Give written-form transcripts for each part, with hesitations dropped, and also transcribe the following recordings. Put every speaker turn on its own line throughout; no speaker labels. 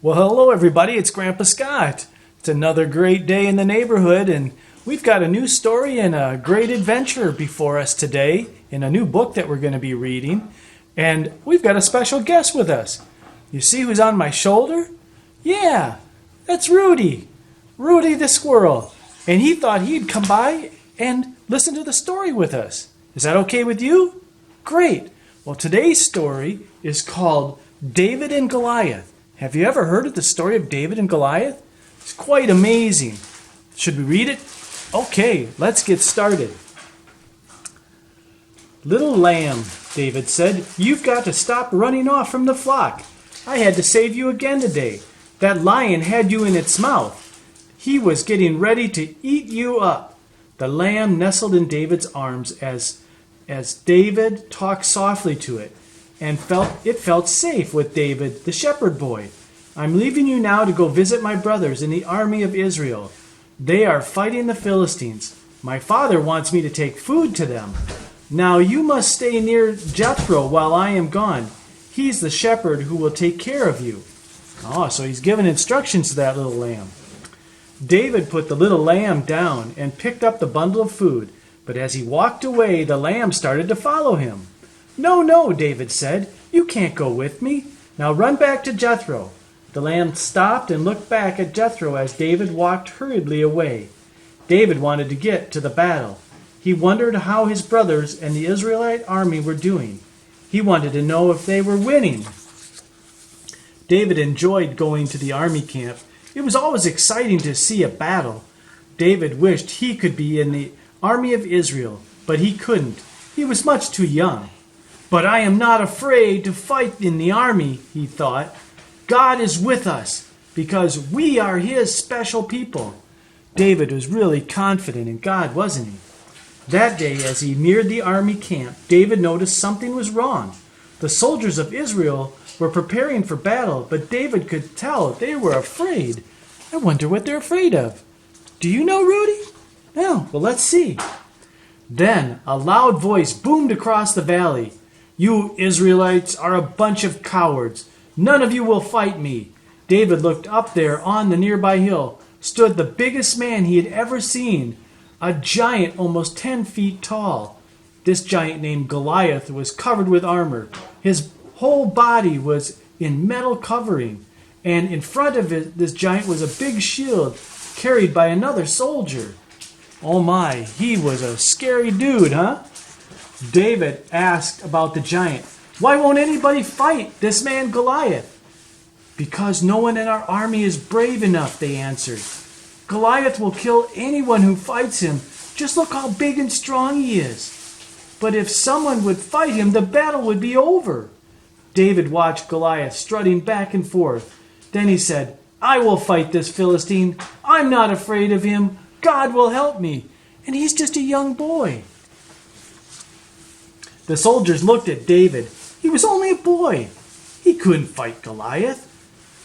Well, hello everybody, it's Grandpa Scott. It's another great day in the neighborhood, and we've got a new story and a great adventure before us today in a new book that we're going to be reading. And we've got a special guest with us. You see who's on my shoulder? Yeah, that's Rudy. Rudy the squirrel. And he thought he'd come by and listen to the story with us. Is that okay with you? Great. Well, today's story is called David and Goliath. Have you ever heard of the story of David and Goliath? It's quite amazing. Should we read it? Okay, let's get started. Little lamb, David said, you've got to stop running off from the flock. I had to save you again today. That lion had you in its mouth. He was getting ready to eat you up. The lamb nestled in David's arms as David talked softly to it, and it felt safe with David, the shepherd boy. I'm leaving you now to go visit my brothers in the army of Israel. They are fighting the Philistines. My father wants me to take food to them. Now you must stay near Jethro while I am gone. He's the shepherd who will take care of you. Oh, so he's giving instructions to that little lamb. David put the little lamb down and picked up the bundle of food, but as he walked away, the lamb started to follow him. No, David said, you can't go with me. Now run back to Jethro. The lamb stopped and looked back at Jethro as David walked hurriedly away. David wanted to get to the battle. He wondered how his brothers and the Israelite army were doing. He wanted to know if they were winning. David enjoyed going to the army camp. It was always exciting to see a battle. David wished he could be in the army of Israel, but he couldn't. He was much too young. But I am not afraid to fight in the army, he thought. God is with us because we are his special people. David was really confident in God, wasn't he? That day, as he neared the army camp, David noticed something was wrong. The soldiers of Israel were preparing for battle, but David could tell they were afraid. I wonder what they're afraid of. Do you know, Rudy? No. Well, let's see. Then a loud voice boomed across the valley. You Israelites are a bunch of cowards. None of you will fight me. David looked up there on the nearby hill. Stood the biggest man he had ever seen, a giant almost 10 feet tall. This giant named Goliath was covered with armor. His whole body was in metal covering, and in front of this giant was a big shield carried by another soldier. Oh my, he was a scary dude, huh? David asked about the giant. Why won't anybody fight this man Goliath? Because no one in our army is brave enough, they answered. Goliath will kill anyone who fights him. Just look how big and strong he is. But if someone would fight him, the battle would be over. David watched Goliath strutting back and forth. Then he said, I will fight this Philistine. I'm not afraid of him. God will help me. And he's just a young boy. The soldiers looked at David. He was only a boy. He couldn't fight Goliath.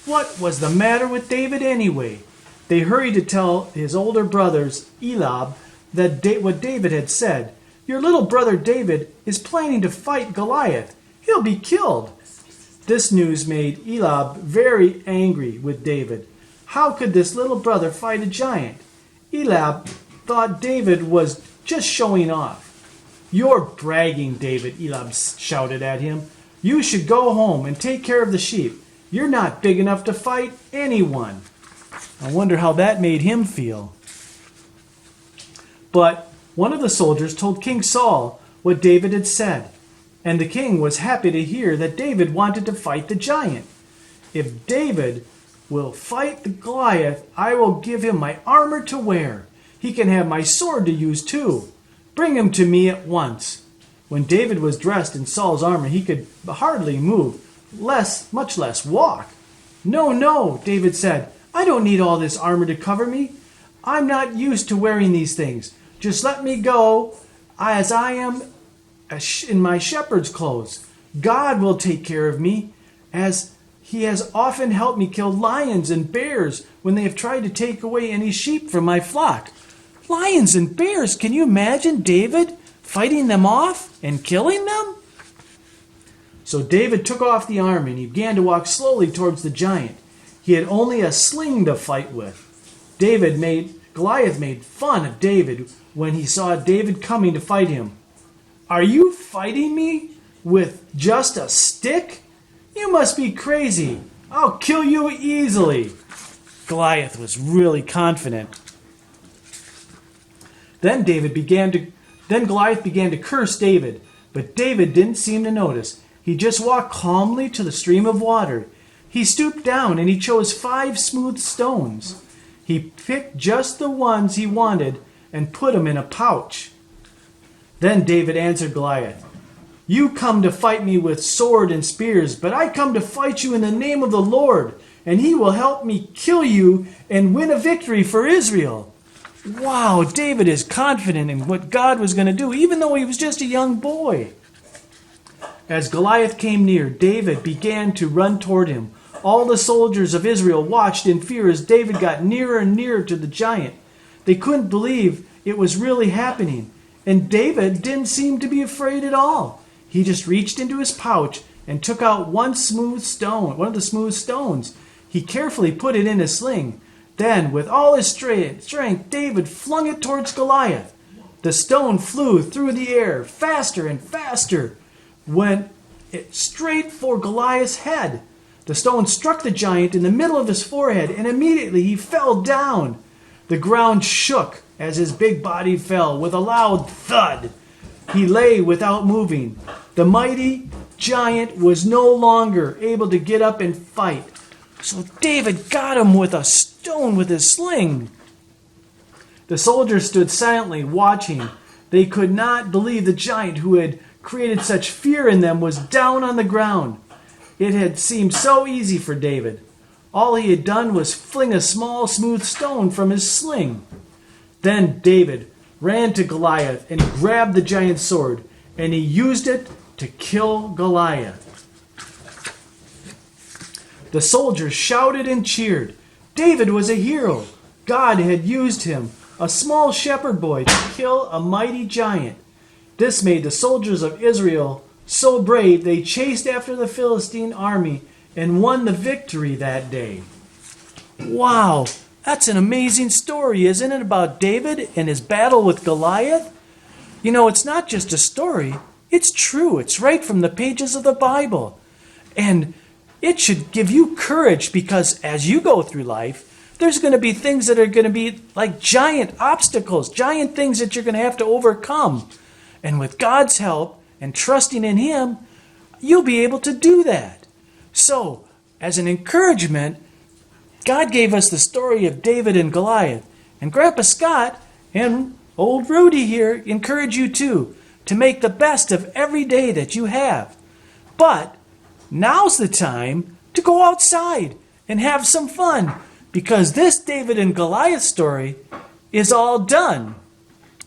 What was the matter with David anyway? They hurried to tell his older brothers, Eliab, what David had said. Your little brother David is planning to fight Goliath. He'll be killed. This news made Eliab very angry with David. How could this little brother fight a giant? Eliab thought David was just showing off. You're bragging, David, Eliab shouted at him. You should go home and take care of the sheep. You're not big enough to fight anyone. I wonder how that made him feel. But one of the soldiers told King Saul what David had said, and the king was happy to hear that David wanted to fight the giant. If David will fight the Goliath, I will give him my armor to wear. He can have my sword to use too. Bring him to me at once. When David was dressed in Saul's armor, he could hardly move, much less walk. No, David said. I don't need all this armor to cover me. I'm not used to wearing these things. Just let me go as I am in my shepherd's clothes. God will take care of me, as he has often helped me kill lions and bears when they have tried to take away any sheep from my flock. Lions and bears, can you imagine David fighting them off and killing them? So David took off the armor and he began to walk slowly towards the giant. He had only a sling to fight with. Goliath made fun of David when he saw David coming to fight him. "Are you fighting me with just a stick? You must be crazy. I'll kill you easily." Goliath was really confident. Then Goliath began to curse David, but David didn't seem to notice. He just walked calmly to the stream of water. He stooped down and he chose 5 smooth stones. He picked just the ones he wanted and put them in a pouch. Then David answered Goliath, "You come to fight me with sword and spears, but I come to fight you in the name of the Lord, and he will help me kill you and win a victory for Israel." Wow, David is confident in what God was going to do, even though he was just a young boy. As Goliath came near, David began to run toward him. All the soldiers of Israel watched in fear as David got nearer and nearer to the giant. They couldn't believe it was really happening, and David didn't seem to be afraid at all. He just reached into his pouch and took out one of the smooth stones. He carefully put it in his sling. Then, with all his strength, David flung it towards Goliath. The stone flew through the air faster and faster, went it straight for Goliath's head. The stone struck the giant in the middle of his forehead, and immediately he fell down. The ground shook as his big body fell with a loud thud. He lay without moving. The mighty giant was no longer able to get up and fight. So David got him with a stone with his sling. The soldiers stood silently watching. They could not believe the giant who had created such fear in them was down on the ground. It had seemed so easy for David. All he had done was fling a small, smooth stone from his sling. Then David ran to Goliath and grabbed the giant's sword, and he used it to kill Goliath. The soldiers shouted and cheered. David was a hero. God had used him, a small shepherd boy, to kill a mighty giant. This made the soldiers of Israel so brave they chased after the Philistine army and won the victory that day. Wow, that's an amazing story, isn't it, about David and his battle with Goliath? You know, it's not just a story. It's true. It's right from the pages of the Bible. And it should give you courage, because as you go through life, there's going to be things that are going to be like giant obstacles, giant things that you're going to have to overcome. And with God's help and trusting in Him, you'll be able to do that. So, as an encouragement, God gave us the story of David and Goliath. And Grandpa Scott and old Rudy here encourage you too, to make the best of every day that you have. But now's the time to go outside and have some fun, because this David and Goliath story is all done.